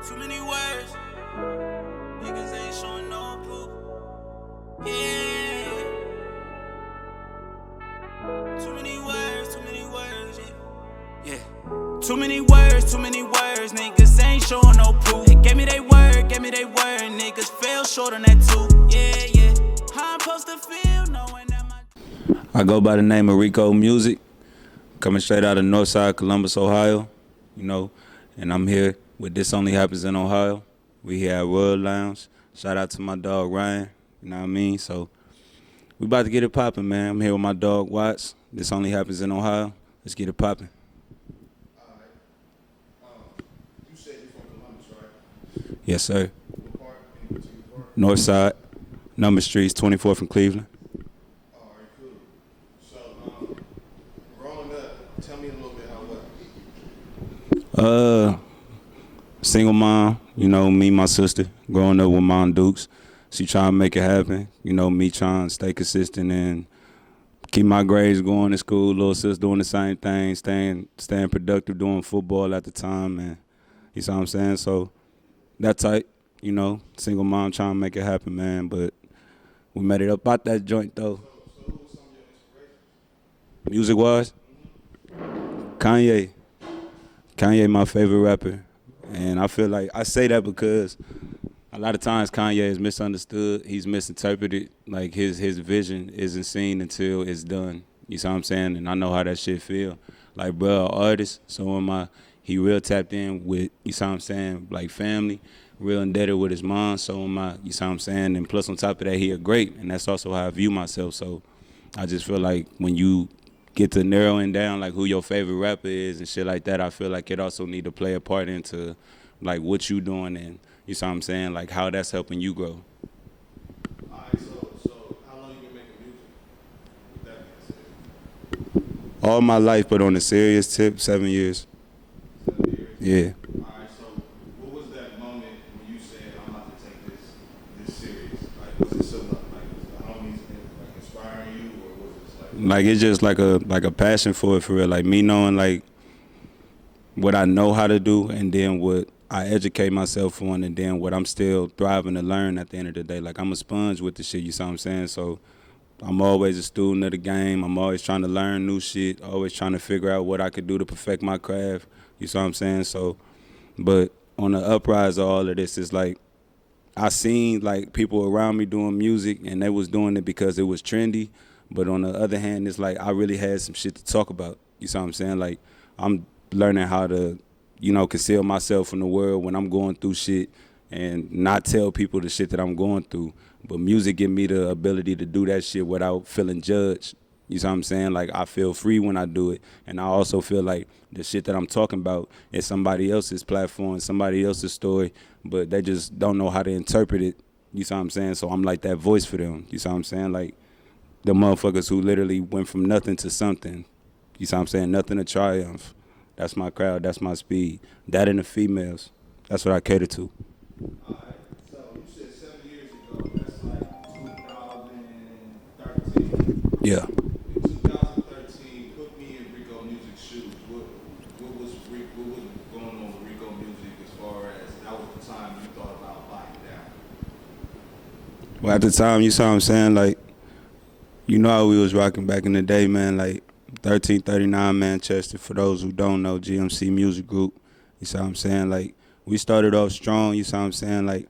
Too many words, niggas ain't showing no proof. Yeah. Too many words, yeah. Too many words, niggas ain't showing no proof. They gave me they word, niggas fell short on that too. Yeah. How I'm supposed to feel knowing that I go by the name of Rico Music, coming straight out of Northside Columbus, Ohio, you know, and I'm here with This Only Happens in Ohio. We here at Royal Lounge. Shout out to my dog Ryan, you know what I mean? So we about to get it popping, man. I'm here with my dog Watts. This Only Happens in Ohio. Let's get it popping. All right. You said you're from Columbus, right? Yes, sir. What part? Any particular part? Northside, number streets, 24th from Cleveland. All right, cool. So, growing up, tell me a little bit how what? Single mom, you know, me and my sister, growing up with Mom Dukes. She trying to make it happen. You know, me trying to stay consistent and keep my grades going to school. Little sis doing the same thing, staying productive, doing football at the time, and you see what I'm saying? So that type, you know, single mom trying to make it happen, man. But we made it up out that joint though. So who was some of your inspirations? Music-wise, Kanye. Kanye, my favorite rapper. And I feel like I say that because a lot of times Kanye is misunderstood. He's misinterpreted. Like his vision isn't seen until it's done. You see what I'm saying? And I know how that shit feel. Like, bro, artist, so am I. He real tapped in with, you see what I'm saying, like family, real indebted with his mom, so am I. You see what I'm saying? And plus on top of that, he a great, and that's also how I view myself. So I just feel like when you get to narrowing down like who your favorite rapper is and shit like that, I feel like it also need to play a part into like what you doing and you see what I'm saying, like how that's helping you grow. All right, so how long you been making music? With that being said. All my life, but on a serious tip, 7 years. 7 years? Yeah. All right, so what was that moment when you said, I'm about to take this serious? Like, was it something like the homies like inspiring you, or was it just Like it's just like a passion for it, for real. Like me knowing like what I know how to do and then what I educate myself on and then what I'm still thriving to learn at the end of the day. Like I'm a sponge with the shit, you see what I'm saying? So I'm always a student of the game. I'm always trying to learn new shit, always trying to figure out what I could do to perfect my craft, you see what I'm saying? So, but on the uprise of all of this, it's like I seen like people around me doing music and they was doing it because it was trendy. But on the other hand, it's like I really had some shit to talk about. You see what I'm saying? Like I'm learning how to, you know, conceal myself from the world when I'm going through shit and not tell people the shit that I'm going through. But music give me the ability to do that shit without feeling judged. You see what I'm saying? Like I feel free when I do it. And I also feel like the shit that I'm talking about is somebody else's platform, somebody else's story, but they just don't know how to interpret it. You see what I'm saying? So I'm like that voice for them. You see what I'm saying? Like the motherfuckers who literally went from nothing to something. You see what I'm saying? Nothing to triumph. That's my crowd. That's my speed. That and the females. That's what I cater to. All right, so you said 7 years ago, that's like 2013. Yeah. In 2013, put me in Rico Music's shoes. What was going on with Rico Music as far as that was the time you thought about locking down? Well, at the time, you saw what I'm saying? Like, you know how we was rocking back in the day, man. Like, 1339 Manchester, for those who don't know, GMC Music Group. You see what I'm saying? Like, we started off strong, you see what I'm saying? Like,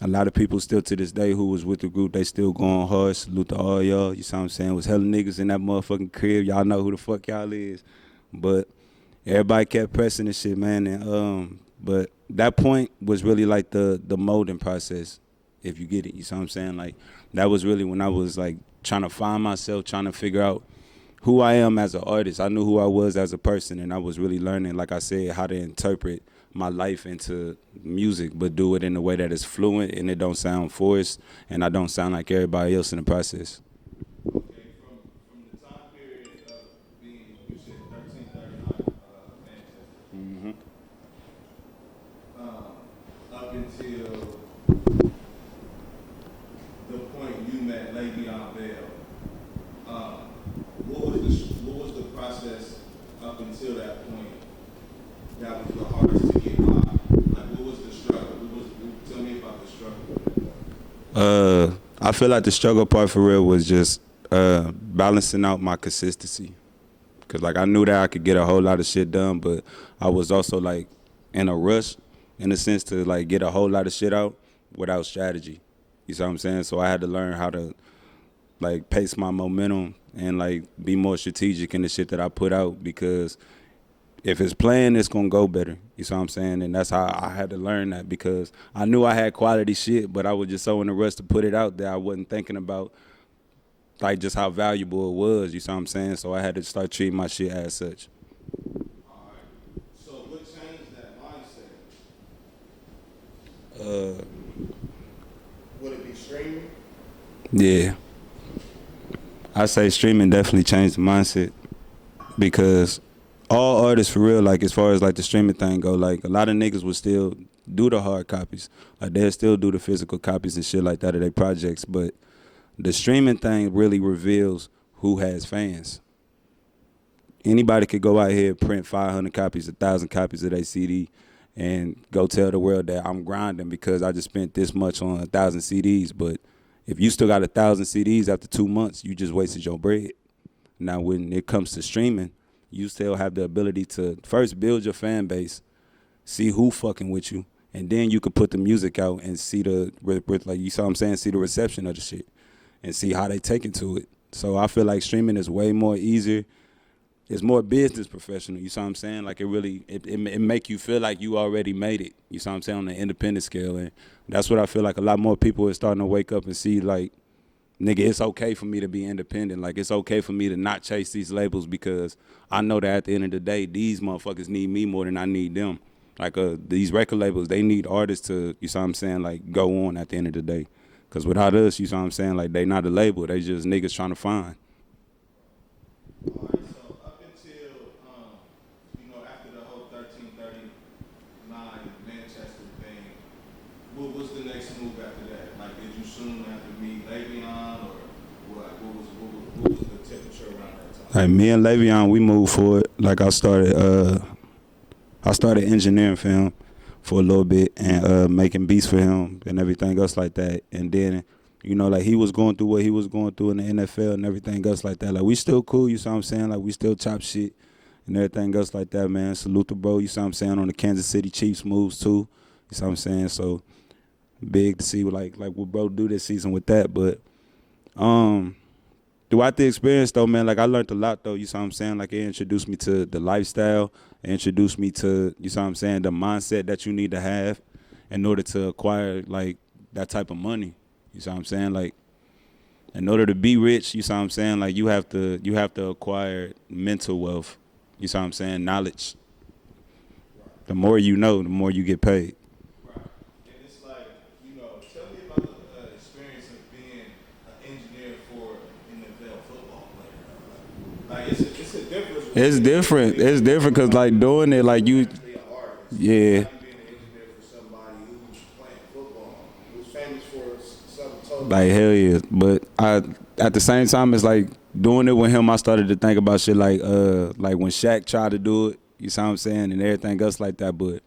a lot of people still to this day who was with the group, they still going hard. Salute to all y'all, you see what I'm saying? Was hella niggas in that motherfucking crib. Y'all know who the fuck y'all is. But everybody kept pressing this shit, man. And but that point was really like the molding process, if you get it, you see what I'm saying? Like, that was really when I was like trying to find myself, trying to figure out who I am as an artist. I knew who I was as a person, and I was really learning, like I said, how to interpret my life into music, but do it in a way that is fluent and it don't sound forced, and I don't sound like everybody else in the process. Okay, from the time period of being, you said 1339 Manchester, up until I feel like the struggle part for real was just balancing out my consistency. Cause like I knew that I could get a whole lot of shit done, but I was also like in a rush, in a sense, to like get a whole lot of shit out without strategy. You see what I'm saying? So I had to learn how to like pace my momentum and like be more strategic in the shit that I put out, because if it's playing, it's gonna go better. You see what I'm saying? And that's how I had to learn that, because I knew I had quality shit, but I was just so in a rush to put it out that I wasn't thinking about like just how valuable it was. You see what I'm saying? So I had to start treating my shit as such. All right. So what changed that mindset? Would it be streaming? Yeah, I say streaming definitely changed the mindset, because all artists for real, like as far as like the streaming thing go, like a lot of niggas would still do the hard copies, like they'll still do the physical copies and shit like that of their projects, but the streaming thing really reveals who has fans. Anybody could go out here, print 500 copies, 1,000 copies of their CD, and go tell the world that I'm grinding because I just spent this much on 1,000 CDs. But if you still got 1,000 CDs after 2 months, you just wasted your bread. Now, when it comes to streaming, you still have the ability to first build your fan base, see who fucking with you, and then you could put the music out and see the, like you saw what I'm saying, see the reception of the shit and see how they take into it. So I feel like streaming is way more easier. It's more business professional, you see what I'm saying? Like it make you feel like you already made it, you see what I'm saying, on the independent scale. And that's what I feel like a lot more people are starting to wake up and see, like, nigga, it's okay for me to be independent. Like, it's okay for me to not chase these labels, because I know that at the end of the day, these motherfuckers need me more than I need them. Like, these record labels, they need artists to, you see what I'm saying, like, go on at the end of the day. Because without us, you see what I'm saying, like, they not a label. They just niggas trying to find. All right, so up until, after the whole 1339 Manchester thing, what was the next move after that? Like, did you soon after meet Le'Veon, or what was the temperature around that time? Like, me and Le'Veon, we moved forward. Like, I started engineering for him for a little bit and making beats for him and everything else like that. And then, like, he was going through what he was going through in the NFL and everything else like that. Like, we still cool, you see what I'm saying? Like, we still chop shit and everything else like that, man. Salute the bro, you see what I'm saying, on the Kansas City Chiefs moves too. You see what I'm saying? So big to see like what bro do this season with that. But throughout the experience though, man, like I learned a lot though, you see what I'm saying? Like it introduced me to the lifestyle, it introduced me to, you see what I'm saying, the mindset that you need to have in order to acquire like that type of money. You see what I'm saying? Like, in order to be rich, you see what I'm saying, like you have to acquire mental wealth. You see what I'm saying? Knowledge. The more you know, the more you get paid. Right. And it's like, tell me about the experience of being an engineer for an NFL football player. Like, it's a difference. It's different. It's different because, like, doing it, like, you, yeah. Being an engineer for somebody who's playing football, who's famous for something totally. Like, hell yeah. But at the same time, it's like doing it with him, I started to think about shit like when Shaq tried to do it, you see what I'm saying, and everything else like that. But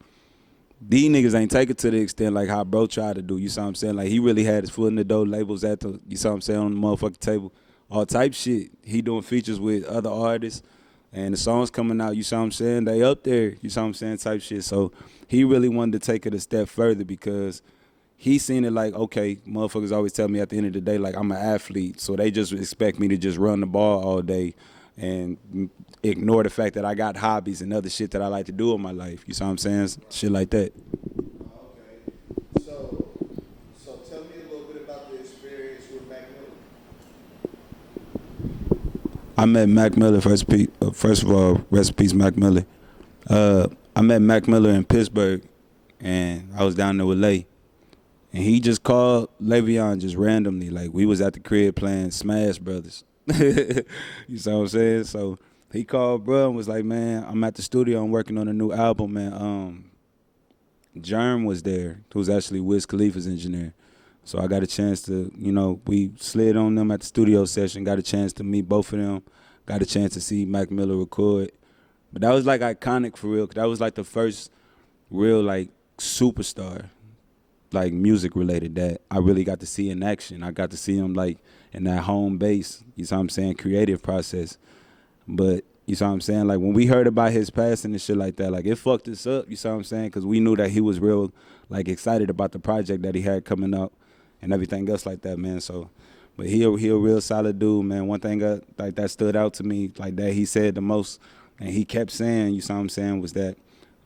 these niggas ain't take it to the extent like how bro tried to do, you see what I'm saying? Like, he really had his foot in the door, labels at the, you see what I'm saying, on the motherfucking table, all type shit. He doing features with other artists, and the songs coming out, you see what I'm saying, they up there, you see what I'm saying, type shit. So he really wanted to take it a step further because he seen it like, okay, motherfuckers always tell me at the end of the day, like, I'm an athlete, so they just expect me to just run the ball all day and ignore the fact that I got hobbies and other shit that I like to do in my life. You see what I'm saying? Shit like that. Okay. So tell me a little bit about the experience with Mac Miller. I met Mac Miller first of all, rest in peace, Mac Miller. I met Mac Miller in Pittsburgh, and I was down there with Lay. And he just called Le'Veon just randomly. Like, we was at the crib playing Smash Brothers. You see what I'm saying? So he called bro and was like, man, I'm at the studio. I'm working on a new album, man. Germ was there, who's actually Wiz Khalifa's engineer. So I got a chance to, we slid on them at the studio session, got a chance to meet both of them, got a chance to see Mac Miller record. But that was, like, iconic for real, because that was, like, the first real, like, superstar. like music related that I really got to see in action. I got to see him like in that home base, you know what I'm saying, creative process. But you know what I'm saying, like when we heard about his passing and shit like that, like it fucked us up, you know what I'm saying, because we knew that he was real like excited about the project that he had coming up and everything else like that, man. So, but he a real solid dude, man. One thing like that stood out to me, like that he said the most, and he kept saying, you know what I'm saying, was that,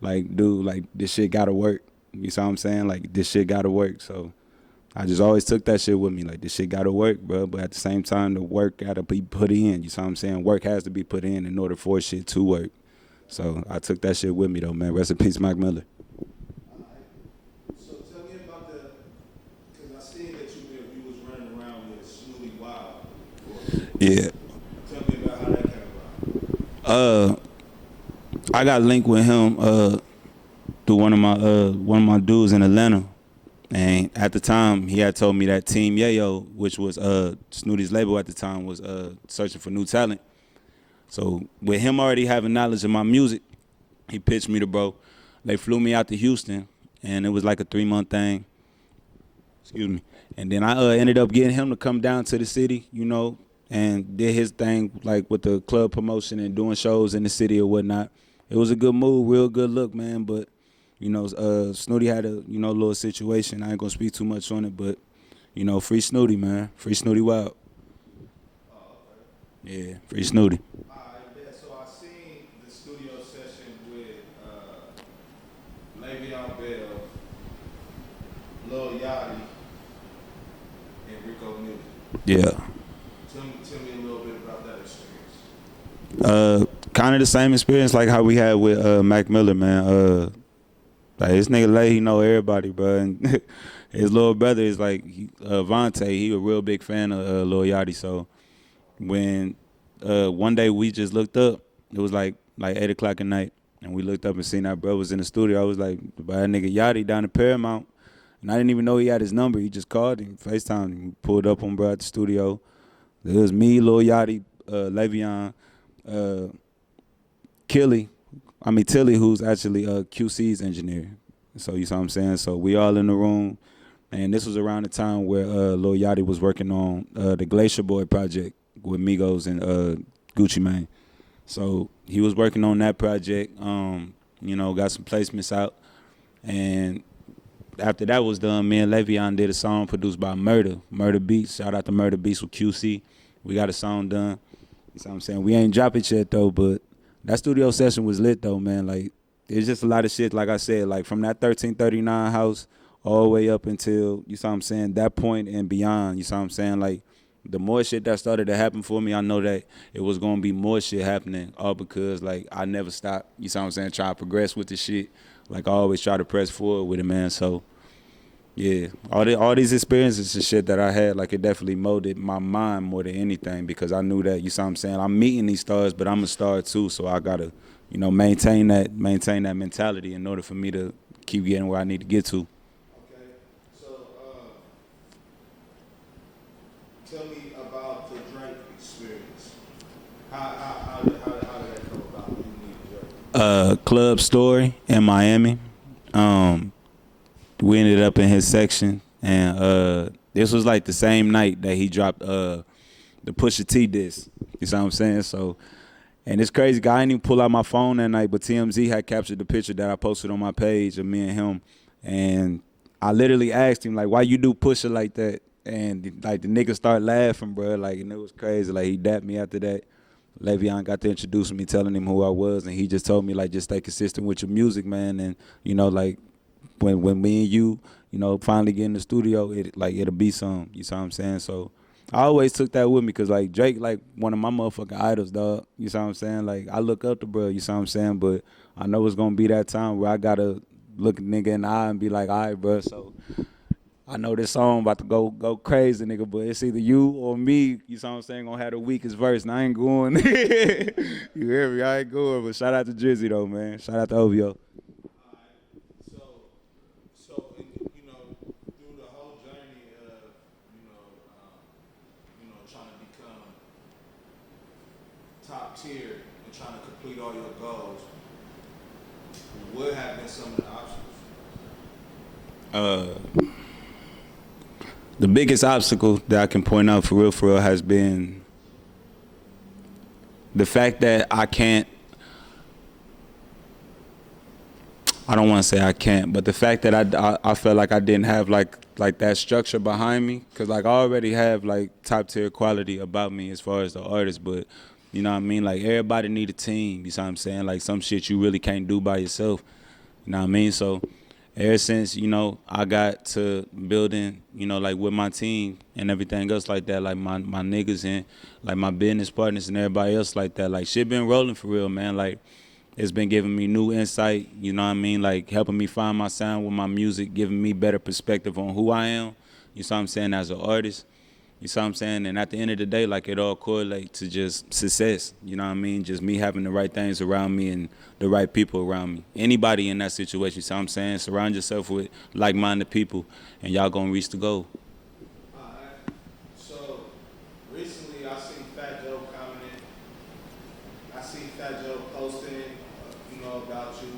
like, dude, like this shit gotta work. You know what I'm saying? Like this shit gotta work. So I just always took that shit with me. Like this shit gotta work, bro. But at the same time, the work gotta be put in. You know what I'm saying? Work has to be put in order for shit to work. So I took that shit with me though, man. Rest in peace, Mac Miller. So tell me about because I seen that you was running around with Snottie Wild. Yeah. Tell me about how that came about. I got linked with him through one of my dudes in Atlanta. And at the time, he had told me that Team Yayo, which was Snootie's label at the time, was searching for new talent. So with him already having knowledge of my music, he pitched me to bro. They flew me out to Houston, and it was like a 3-month thing. Excuse me. And then I ended up getting him to come down to the city, you know, and did his thing like with the club promotion and doing shows in the city or whatnot. It was a good move, real good look, man, but you know, Snottie had a, you know, little situation. I ain't gonna speak too much on it, but, you know, free Snottie, man. Free Snottie Wild. Oh, okay. Yeah, free Snottie. All right, yeah, so I seen the studio session with Le'Veon Bell, Lil Yachty, and Rico Music. Yeah. Tell me a little bit about that experience. Kind of the same experience like how we had with Mac Miller, man. Like this nigga Lay, he know everybody, bro. And his little brother is like Vontae. He a real big fan of Lil Yachty. So when one day we just looked up, it was like 8:00 at night, and we looked up and seen that bro was in the studio. I was like, by that nigga Yachty down in Paramount, and I didn't even know he had his number. He just called him, FaceTime him, pulled up on bro at the studio. It was me, Lil Yachty, Le'Veon, Tilly, who's actually QC's engineer. So you saw what I'm saying? So we all in the room, and this was around the time where Lil Yachty was working on the Glacier Boy project with Migos and Gucci Mane. So he was working on that project, you know, got some placements out. And after that was done, me and Le'Veon did a song produced by Murda Beats. Shout out to Murda Beats with QC. We got a song done. You know what I'm saying? We ain't dropped it yet, though, but that studio session was lit, though, man. Like, it's just a lot of shit, like I said, like from that 1339 house all the way up until, you know what I'm saying, that point and beyond, you know what I'm saying? Like, the more shit that started to happen for me, I know that it was going to be more shit happening, all because, like, I never stopped, you know what I'm saying, trying to progress with the shit. Like, I always try to press forward with it, man. So, yeah, all these experiences and shit that I had, like, it definitely molded my mind more than anything because I knew that, you know what I'm saying, I'm meeting these stars, but I'm a star too, so I got to, you know, maintain that mentality in order for me to keep getting where I need to get to. Okay, so tell me about the Drake experience. How did that come about? You need Drake? Club Story in Miami. We ended up in his section, and this was like the same night that he dropped the Pusha T disc. You know what I'm saying? So, and it's crazy, guy. I didn't even pull out my phone that night, but TMZ had captured the picture that I posted on my page of me and him, and I literally asked him like, "Why you do Pusha like that?" And like the nigga started laughing, bro. Like, and it was crazy. Like he dapped me after that. Le'Veon got to introduce me, telling him who I was, and he just told me like, just stay consistent with your music, man, and you know like. When me and you know, finally get in the studio, it'll be some. You see what I'm saying? So I always took that with me because, like, Drake, like, one of my motherfucking idols, dog. You see what I'm saying? Like, I look up to bro, you see what I'm saying? But I know it's going to be that time where I got to look a nigga in the eye and be like, all right, bro, so I know this song about to go crazy, nigga, but it's either you or me, you see what I'm saying, going to have the weakest verse, and I ain't going. You hear me? I ain't going, but shout out to Drizzy, though, man. Shout out to OVO. Through the whole journey of, trying to become top tier and trying to complete all your goals, what have been some of the obstacles? The biggest obstacle that I can point out for real, has been the fact that I can't. I don't want to say I can't, but the fact that I felt like I didn't have like that structure behind me, cause like I already have like top tier quality about me as far as the artist, but you know what I mean. Like everybody need a team. You know what I'm saying? Like some shit you really can't do by yourself. You know what I mean? So ever since I got to building, like with my team and everything else like that, like my niggas and like my business partners and everybody else like that, like shit been rolling for real, man. Like it's been giving me new insight, you know what I mean? Like helping me find my sound with my music, giving me better perspective on who I am, you know what I'm saying, as an artist. You know what I'm saying? And at the end of the day, like it all correlates to just success, you know what I mean? Just me having the right things around me and the right people around me. Anybody in that situation, you know what I'm saying? Surround yourself with like-minded people and y'all gonna reach the goal. All right. So recently I seen Fat Joe commenting. I seen Fat Joe posting, about you.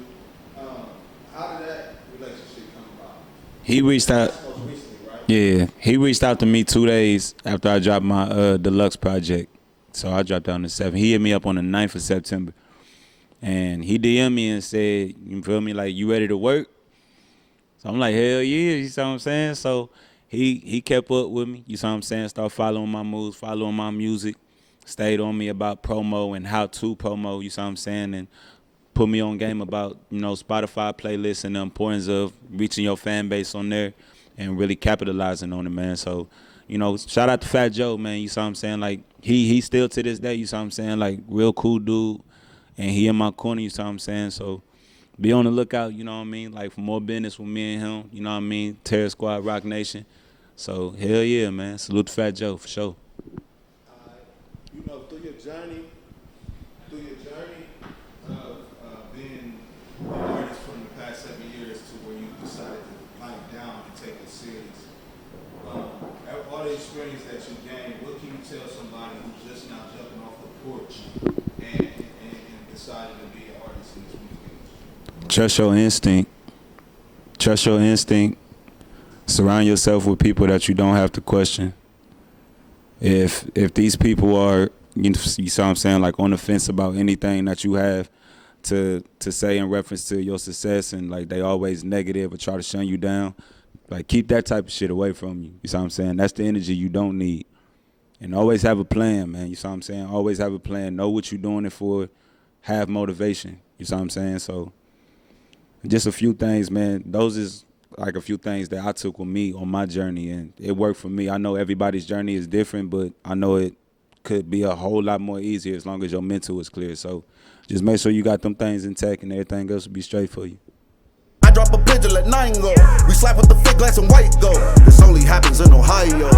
How did that relationship come about? He reached out. That's most recently, right? Yeah, he reached out to me 2 days after I dropped my deluxe project. So I dropped out on the 7th. He hit me up on the 9th of September. And he DM'd me and said, you feel me, like, you ready to work? So I'm like, hell yeah, you see what I'm saying? So he kept up with me, you see what I'm saying? Started following my moves, following my music. Stayed on me about promo and how to promo, you see what I'm saying? And put me on game about, Spotify playlists and the importance of reaching your fan base on there and really capitalizing on it, man. So, shout out to Fat Joe, man. You see what I'm saying? Like, he still to this day, you see what I'm saying? Like, real cool dude. And he in my corner, you see what I'm saying? So, be on the lookout, you know what I mean? Like, for more business with me and him, you know what I mean? Terror Squad, Rock Nation. So, hell yeah, man. Salute to Fat Joe, for sure. Through your journey of being an artist from the past 7 years to where you decided to pipe down and take it serious, all the experience that you gained, what can you tell somebody who's just now jumping off the porch and deciding to be an artist in this music industry? Trust your instinct. Trust your instinct. Surround yourself with people that you don't have to question. If these people are, you see what I'm saying, like on the fence about anything that you have to say in reference to your success, and like they always negative or try to shun you down, like keep that type of shit away from you. You see what I'm saying? That's the energy you don't need. And always have a plan, man. You see what I'm saying? Always have a plan. Know what you're doing it for. Have motivation. You see what I'm saying? So just a few things, man. Those is like a few things that I took with me on my journey, and it worked for me. I know everybody's journey is different, but I know it could be a whole lot more easier as long as your mental is clear. So just make sure you got them things intact and everything else will be straight for you. I drop a pigeon, let 9 go. We slap with the fake glass and white go. This only happens in Ohio.